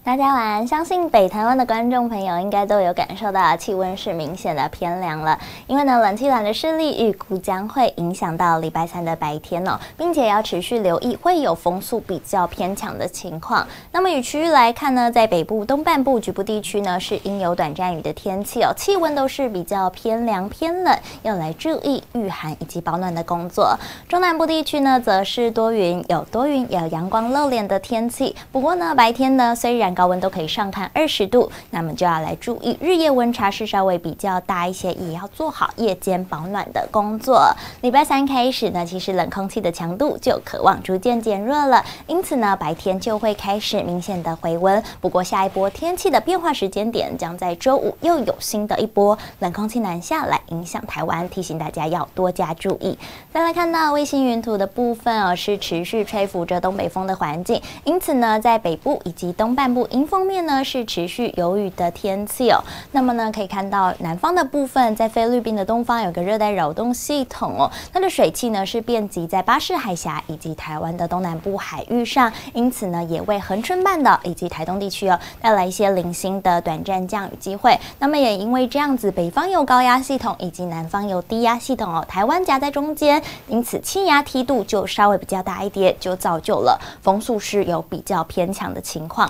大家晚安，相信北台湾的观众朋友应该都有感受到气温是明显的偏凉了，因为呢冷气团的势力预估将会影响到礼拜三的白天哦，并且要持续留意会有风速比较偏强的情况。那么以区域来看呢，在北部东半部局部地区呢是阴有短暂雨的天气哦，气温都是比较偏凉偏冷，要来注意御寒以及保暖的工作。中南部地区呢则是多云有阳光露脸的天气，不过呢白天呢虽然高温都可以上看20度，那么就要来注意日夜温差是稍微比较大一些，也要做好夜间保暖的工作。礼拜三开始呢，其实冷空气的强度就可望逐渐减弱了，因此呢白天就会开始明显的回温。不过下一波天气的变化时间点将在周五，又有新的一波冷空气南下来影响台湾，提醒大家要多加注意。再来看到卫星云图的部分哦，是持续吹拂着东北风的环境，因此呢在北部以及东半部迎风面呢是持续有雨的天气哦。那么呢可以看到南方的部分，在菲律宾的东方有个热带扰动系统哦，它的水汽呢是遍及在巴士海峡以及台湾的东南部海域上，因此呢也为恒春半岛以及台东地区哦带来一些零星的短暂降雨机会。那么也因为这样子，北方有高压系统以及南方有低压系统哦，台湾夹在中间，因此气压梯度就稍微比较大一点，就造就了风速是有比较偏强的情况。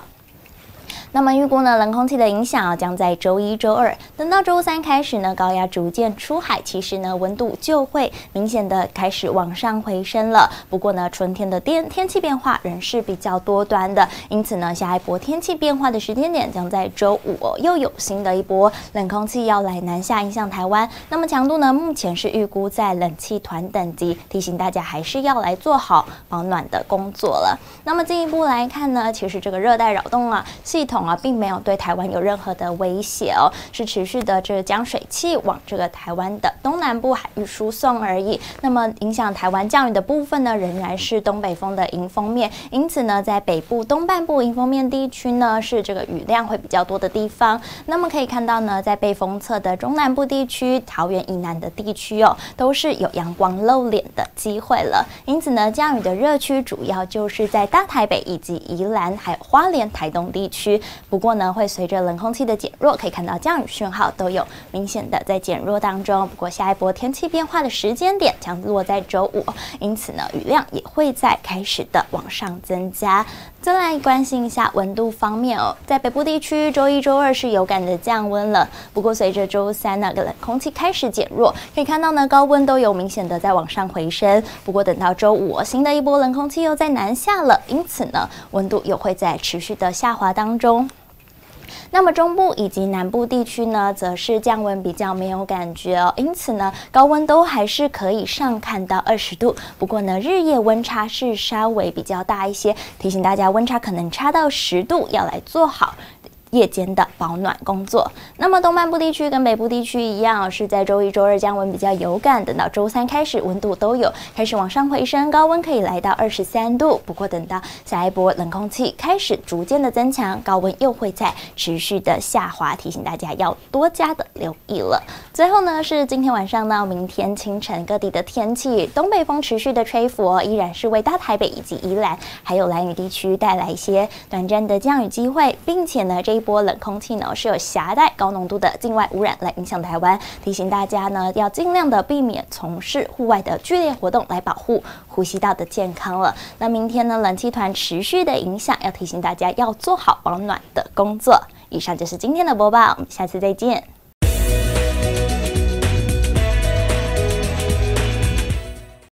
那么预估呢，冷空气的影响将在周一、周二，等到周三开始呢，高压逐渐出海，其实呢温度就会明显的开始往上回升了。不过呢，春天的天气变化仍是比较多端的，因此呢，下一波天气变化的时间点将在周五哦，又有新的一波冷空气要来南下影响台湾。那么强度呢，目前是预估在冷气团等级，提醒大家还是要来做好保暖的工作了。那么进一步来看呢，其实这个热带扰动系统并没有对台湾有任何的威胁哦，是持续的这个将水汽往这个台湾的东南部海域输送而已。那么影响台湾降雨的部分呢，仍然是东北风的迎风面，因此呢，在北部东半部迎风面地区呢，是这个雨量会比较多的地方。那么可以看到呢，在背风侧的中南部地区、桃园以南的地区哦，都是有阳光露脸的机会了。因此呢，降雨的热区主要就是在大台北以及宜兰，还有花莲、台东地区。不过呢，会随着冷空气的减弱，可以看到降雨讯号都有明显的在减弱当中。不过下一波天气变化的时间点将落在周五，因此呢，雨量也会在开始的往上增加。再来关心一下温度方面哦，在北部地区，周一、周二是有感的降温了。不过随着周三那个冷空气开始减弱，可以看到呢，高温都有明显的在往上回升。不过等到周五，新的一波冷空气又在南下了，因此呢，温度又会在持续的下滑当中。那么中部以及南部地区呢，则是降温比较没有感觉哦，因此呢，高温都还是可以上看到20度。不过呢，日夜温差是稍微比较大一些，提醒大家温差可能差到10度，要来做好夜间的保暖工作。那么东半部地区跟北部地区一样，是在周一、周二降温比较有感，等到周三开始温度都有开始往上回升，高温可以来到23度。不过等到下一波冷空气开始逐渐的增强，高温又会在持续的下滑，提醒大家要多加的留意了。最后呢，是今天晚上到明天清晨各地的天气，东北风持续的吹拂依然是为大台北以及宜兰还有兰屿地区带来一些短暂的降雨机会，并且呢，这一波冷空气呢是有携带高浓度的境外污染来影响台湾，提醒大家呢要尽量的避免从事户外的剧烈活动，来保护呼吸道的健康了。那明天呢，冷气团持续的影响，要提醒大家要做好保暖的工作。以上就是今天的播报，我们下次再见。